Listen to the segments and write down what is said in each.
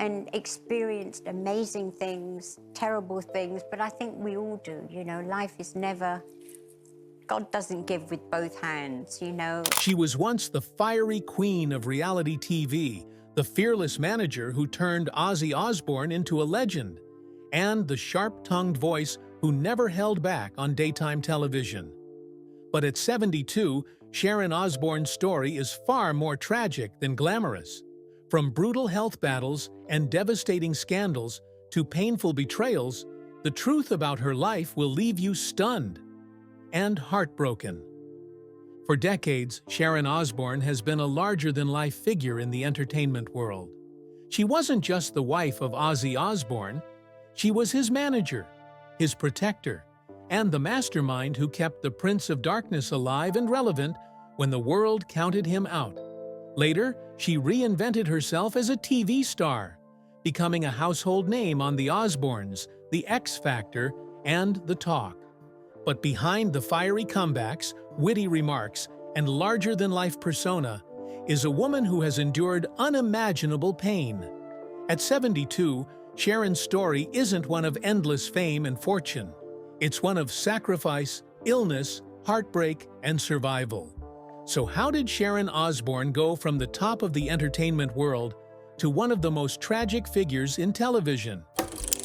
and experienced amazing things, terrible things, but I think we all do, you know. Life is never... God doesn't give with both hands, you know. She was once the fiery queen of reality TV, the fearless manager who turned Ozzy Osbourne into a legend, and the sharp-tongued voice who never held back on daytime television. But at 72, Sharon Osbourne's story is far more tragic than glamorous. From brutal health battles and devastating scandals to painful betrayals, the truth about her life will leave you stunned and heartbroken. For decades, Sharon Osbourne has been a larger-than-life figure in the entertainment world. She wasn't just the wife of Ozzy Osbourne, she was his manager, his protector, and the mastermind who kept the Prince of Darkness alive and relevant when the world counted him out. Later, she reinvented herself as a TV star, becoming a household name on The Osbournes, The X Factor, and The Talk. But behind the fiery comebacks, witty remarks, and larger-than-life persona is a woman who has endured unimaginable pain. At 72, Sharon's story isn't one of endless fame and fortune. It's one of sacrifice, illness, heartbreak, and survival. So how did Sharon Osbourne go from the top of the entertainment world to one of the most tragic figures in television?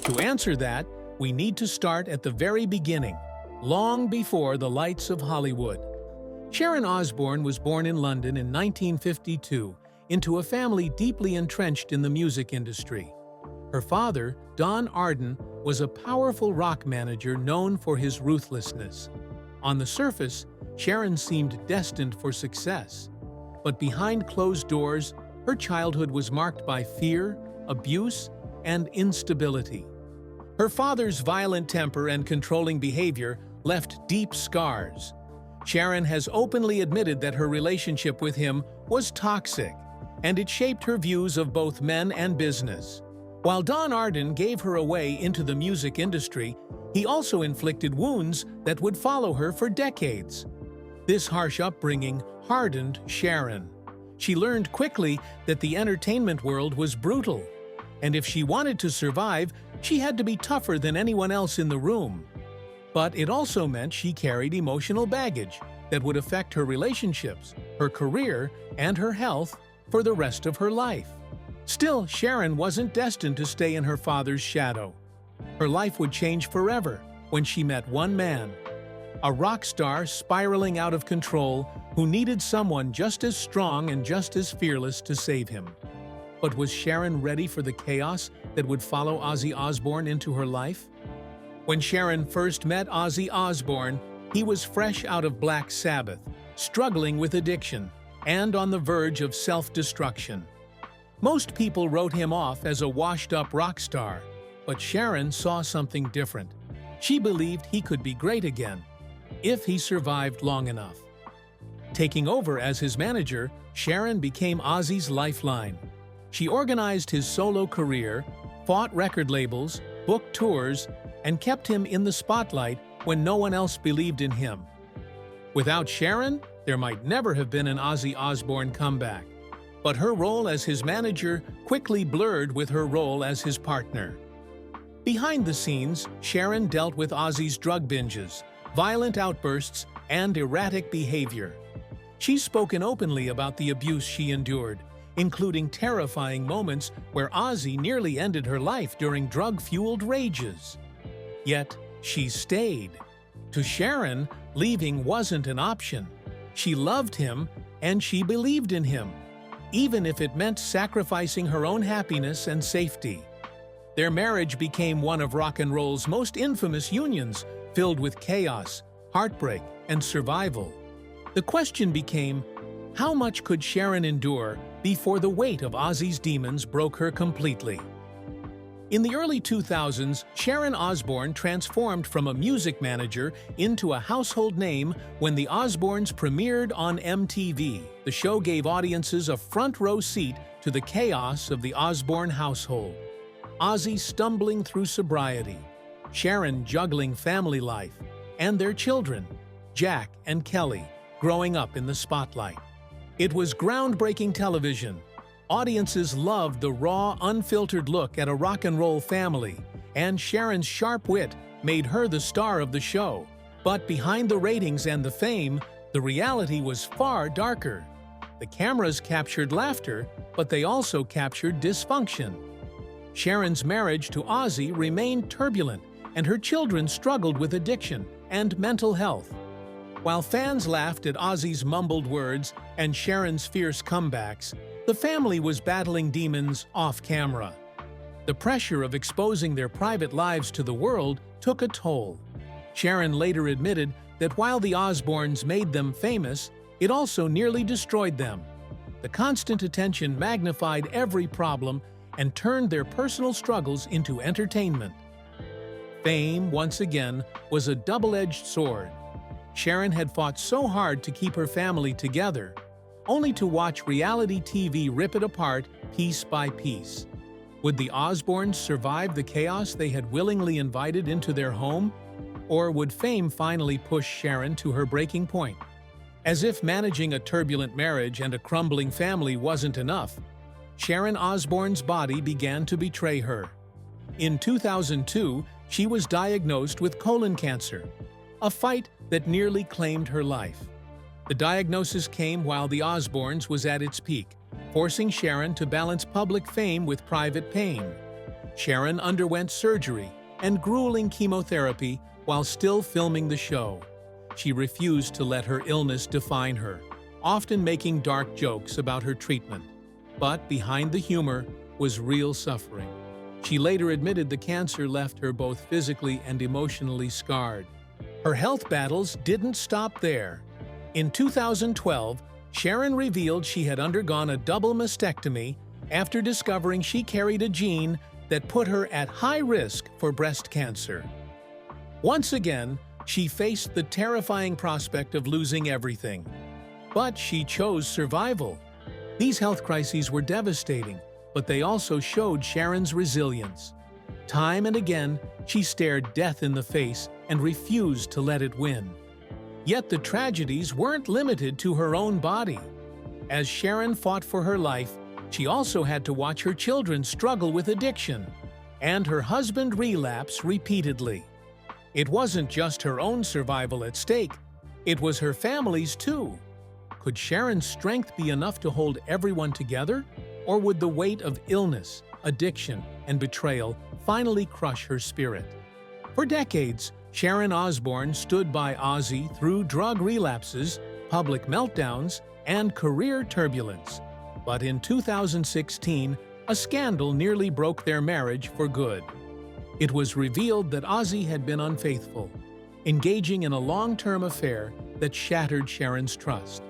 To answer that, we need to start at the very beginning, long before the lights of Hollywood. Sharon Osbourne was born in London in 1952 into a family deeply entrenched in the music industry. Her father, Don Arden, was a powerful rock manager known for his ruthlessness. On the surface, Sharon seemed destined for success. But behind closed doors, her childhood was marked by fear, abuse, and instability. Her father's violent temper and controlling behavior left deep scars. Sharon has openly admitted that her relationship with him was toxic, and it shaped her views of both men and business. While Don Arden gave her a way into the music industry, he also inflicted wounds that would follow her for decades. This harsh upbringing hardened Sharon. She learned quickly that the entertainment world was brutal, and if she wanted to survive, she had to be tougher than anyone else in the room. But it also meant she carried emotional baggage that would affect her relationships, her career, and her health for the rest of her life. Still, Sharon wasn't destined to stay in her father's shadow. Her life would change forever when she met one man, a rock star spiraling out of control who needed someone just as strong and just as fearless to save him. But was Sharon ready for the chaos that would follow Ozzy Osbourne into her life? When Sharon first met Ozzy Osbourne, he was fresh out of Black Sabbath, struggling with addiction, and on the verge of self-destruction. Most people wrote him off as a washed-up rock star, but Sharon saw something different. She believed he could be great again, if he survived long enough. Taking over as his manager, Sharon became Ozzy's lifeline. She organized his solo career, fought record labels, booked tours, and kept him in the spotlight when no one else believed in him. Without Sharon, there might never have been an Ozzy Osbourne comeback. But her role as his manager quickly blurred with her role as his partner. Behind the scenes, Sharon dealt with Ozzy's drug binges, violent outbursts, and erratic behavior. She's spoken openly about the abuse she endured, including terrifying moments where Ozzy nearly ended her life during drug-fueled rages. Yet, she stayed. To Sharon, leaving wasn't an option. She loved him, and she believed in him, even if it meant sacrificing her own happiness and safety. Their marriage became one of rock and roll's most infamous unions, filled with chaos, heartbreak, and survival. The question became, how much could Sharon endure before the weight of Ozzy's demons broke her completely? In the early 2000s, Sharon Osbourne transformed from a music manager into a household name when The Osbournes premiered on MTV. The show gave audiences a front-row seat to the chaos of the Osbourne household. Ozzy stumbling through sobriety, Sharon juggling family life, and their children, Jack and Kelly, growing up in the spotlight. It was groundbreaking television, Audiences loved the raw, unfiltered look at a rock and roll family, and Sharon's sharp wit made her the star of the show. But behind the ratings and the fame, the reality was far darker. The cameras captured laughter, but they also captured dysfunction. Sharon's marriage to Ozzy remained turbulent, and her children struggled with addiction and mental health. While fans laughed at Ozzy's mumbled words and Sharon's fierce comebacks, the family was battling demons off-camera. The pressure of exposing their private lives to the world took a toll. Sharon later admitted that while the Osbournes made them famous, it also nearly destroyed them. The constant attention magnified every problem and turned their personal struggles into entertainment. Fame, once again, was a double-edged sword. Sharon had fought so hard to keep her family together, only to watch reality TV rip it apart piece by piece. Would the Osbournes survive the chaos they had willingly invited into their home? Or would fame finally push Sharon to her breaking point? As if managing a turbulent marriage and a crumbling family wasn't enough, Sharon Osbourne's body began to betray her. In 2002, she was diagnosed with colon cancer, a fight that nearly claimed her life. The diagnosis came while the Osbournes was at its peak, forcing Sharon to balance public fame with private pain. Sharon underwent surgery and grueling chemotherapy while still filming the show. She refused to let her illness define her, often making dark jokes about her treatment. But behind the humor was real suffering. She later admitted the cancer left her both physically and emotionally scarred. Her health battles didn't stop there. In 2012, Sharon revealed she had undergone a double mastectomy after discovering she carried a gene that put her at high risk for breast cancer. Once again, she faced the terrifying prospect of losing everything. But she chose survival. These health crises were devastating, but they also showed Sharon's resilience. Time and again, she stared death in the face and refused to let it win. Yet the tragedies weren't limited to her own body. As Sharon fought for her life, she also had to watch her children struggle with addiction, and her husband relapse repeatedly. It wasn't just her own survival at stake, it was her family's too. Could Sharon's strength be enough to hold everyone together? Or would the weight of illness, addiction, and betrayal finally crush her spirit? For decades, Sharon Osbourne stood by Ozzy through drug relapses, public meltdowns, and career turbulence. But in 2016, a scandal nearly broke their marriage for good. It was revealed that Ozzy had been unfaithful, engaging in a long-term affair that shattered Sharon's trust.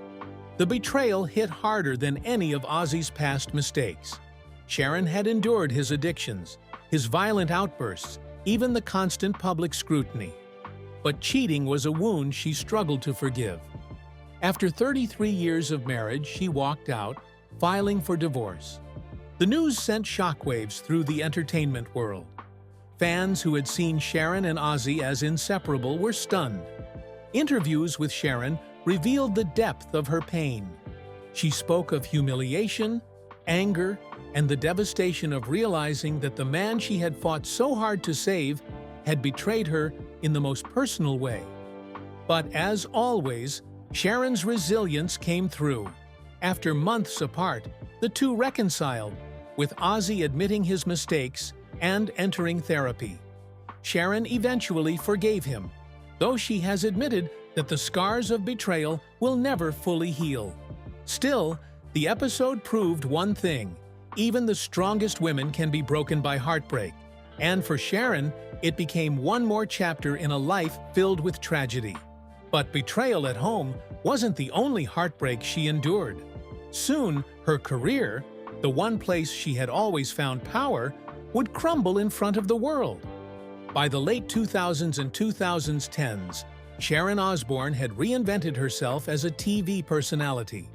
The betrayal hit harder than any of Ozzy's past mistakes. Sharon had endured his addictions, his violent outbursts, even the constant public scrutiny. But cheating was a wound she struggled to forgive. After 33 years of marriage, she walked out, filing for divorce. The news sent shockwaves through the entertainment world. Fans who had seen Sharon and Ozzy as inseparable were stunned. Interviews with Sharon revealed the depth of her pain. She spoke of humiliation, anger, and the devastation of realizing that the man she had fought so hard to save had betrayed her in the most personal way. But as always, Sharon's resilience came through. After months apart, the two reconciled, with Ozzy admitting his mistakes and entering therapy. Sharon eventually forgave him, though she has admitted that the scars of betrayal will never fully heal. Still, the episode proved one thing: even the strongest women can be broken by heartbreak. And for Sharon, it became one more chapter in a life filled with tragedy. But betrayal at home wasn't the only heartbreak she endured. Soon, her career, the one place she had always found power, would crumble in front of the world. By the late 2000s and 2010s, Sharon Osbourne had reinvented herself as a TV personality.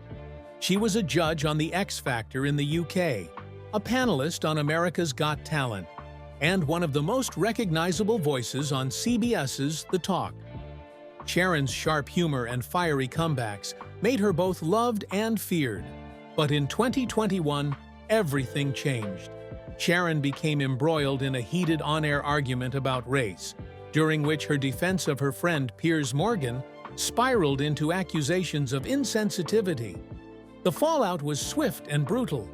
She was a judge on The X Factor in the UK, a panelist on America's Got Talent, and one of the most recognizable voices on CBS's The Talk. Sharon's sharp humor and fiery comebacks made her both loved and feared. But in 2021, everything changed. Sharon became embroiled in a heated on-air argument about race, during which her defense of her friend Piers Morgan spiraled into accusations of insensitivity. The fallout was swift and brutal.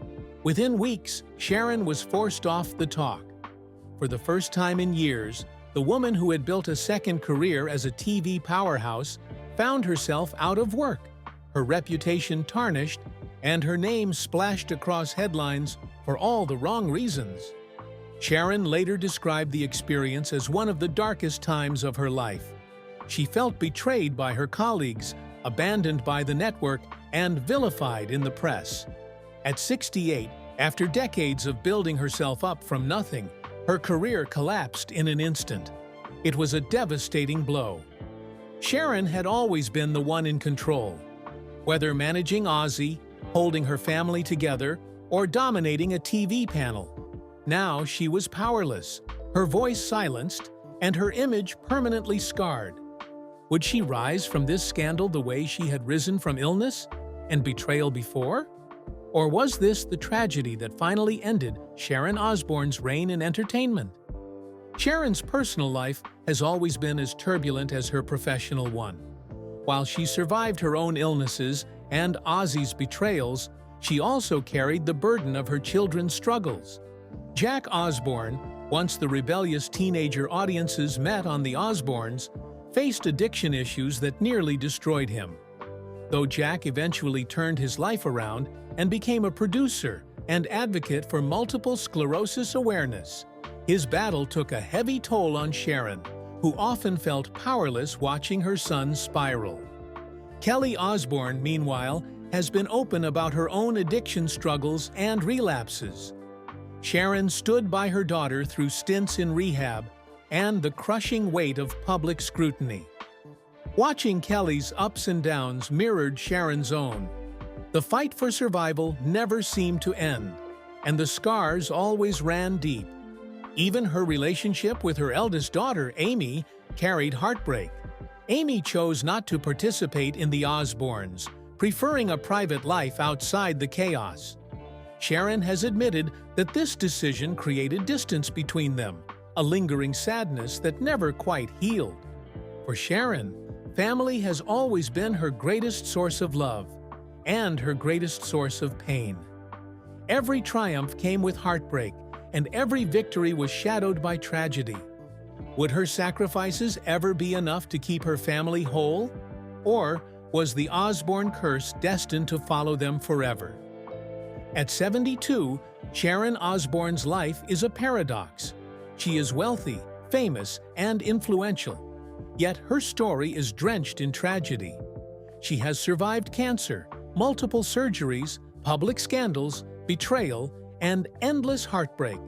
Within weeks, Sharon was forced off the talk. For the first time in years, the woman who had built a second career as a TV powerhouse found herself out of work, her reputation tarnished, and her name splashed across headlines for all the wrong reasons. Sharon later described the experience as one of the darkest times of her life. She felt betrayed by her colleagues, abandoned by the network, and vilified in the press. At 68, after decades of building herself up from nothing, her career collapsed in an instant. It was a devastating blow. Sharon had always been the one in control. Whether managing Ozzy, holding her family together, or dominating a TV panel, now she was powerless, her voice silenced, and her image permanently scarred. Would she rise from this scandal the way she had risen from illness and betrayal before? Or was this the tragedy that finally ended Sharon Osbourne's reign in entertainment? Sharon's personal life has always been as turbulent as her professional one. While she survived her own illnesses and Ozzy's betrayals, she also carried the burden of her children's struggles. Jack Osbourne, once the rebellious teenager audiences met on the Osbournes, faced addiction issues that nearly destroyed him. Though Jack eventually turned his life around and became a producer and advocate for multiple sclerosis awareness, his battle took a heavy toll on Sharon, who often felt powerless watching her son spiral. Kelly Osbourne, meanwhile, has been open about her own addiction struggles and relapses. Sharon stood by her daughter through stints in rehab and the crushing weight of public scrutiny. Watching Kelly's ups and downs mirrored Sharon's own. The fight for survival never seemed to end, and the scars always ran deep. Even her relationship with her eldest daughter, Amy, carried heartbreak. Amy chose not to participate in the Osbournes, preferring a private life outside the chaos. Sharon has admitted that this decision created distance between them, a lingering sadness that never quite healed. For Sharon, family has always been her greatest source of love and her greatest source of pain. Every triumph came with heartbreak, and every victory was shadowed by tragedy. Would her sacrifices ever be enough to keep her family whole? Or was the Osbourne curse destined to follow them forever? At 72, Sharon Osbourne's life is a paradox. She is wealthy, famous, and influential, yet her story is drenched in tragedy. She has survived cancer, multiple surgeries, public scandals, betrayal, and endless heartbreak.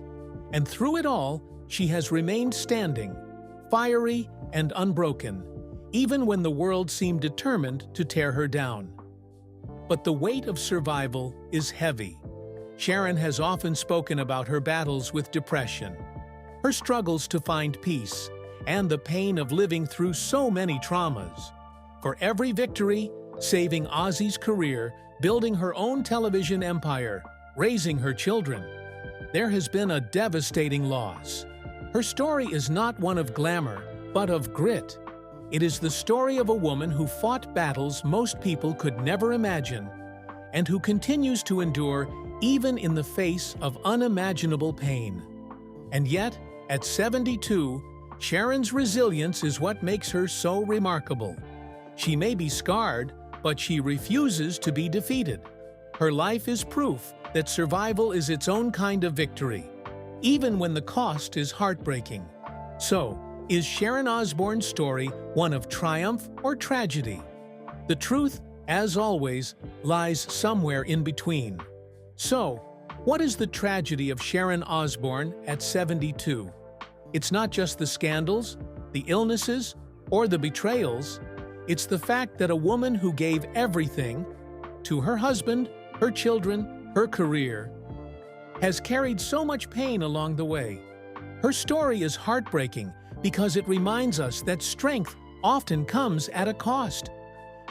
And through it all, she has remained standing, fiery and unbroken, even when the world seemed determined to tear her down. But the weight of survival is heavy. Sharon has often spoken about her battles with depression, her struggles to find peace, and the pain of living through so many traumas. For every victory, saving Ozzy's career, building her own television empire, raising her children, there has been a devastating loss. Her story is not one of glamour, but of grit. It is the story of a woman who fought battles most people could never imagine, and who continues to endure even in the face of unimaginable pain. And yet, at 72, Sharon's resilience is what makes her so remarkable. She may be scarred, but she refuses to be defeated. Her life is proof that survival is its own kind of victory, even when the cost is heartbreaking. So, is Sharon Osbourne's story one of triumph or tragedy? The truth, as always, lies somewhere in between. So, what is the tragedy of Sharon Osbourne at 72? It's not just the scandals, the illnesses, or the betrayals. It's the fact that a woman who gave everything to her husband, her children, her career, has carried so much pain along the way. Her story is heartbreaking because it reminds us that strength often comes at a cost.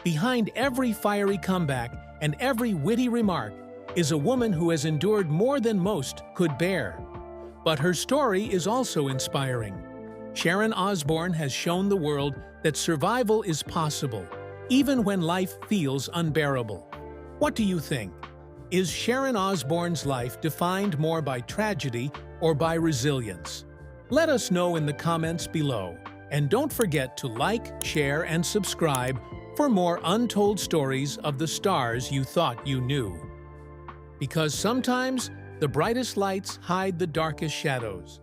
Behind every fiery comeback and every witty remark is a woman who has endured more than most could bear. But her story is also inspiring. Sharon Osbourne has shown the world that survival is possible, even when life feels unbearable. What do you think? Is Sharon Osbourne's life defined more by tragedy or by resilience? Let us know in the comments below. And don't forget to like, share, and subscribe for more untold stories of the stars you thought you knew. Because sometimes the brightest lights hide the darkest shadows.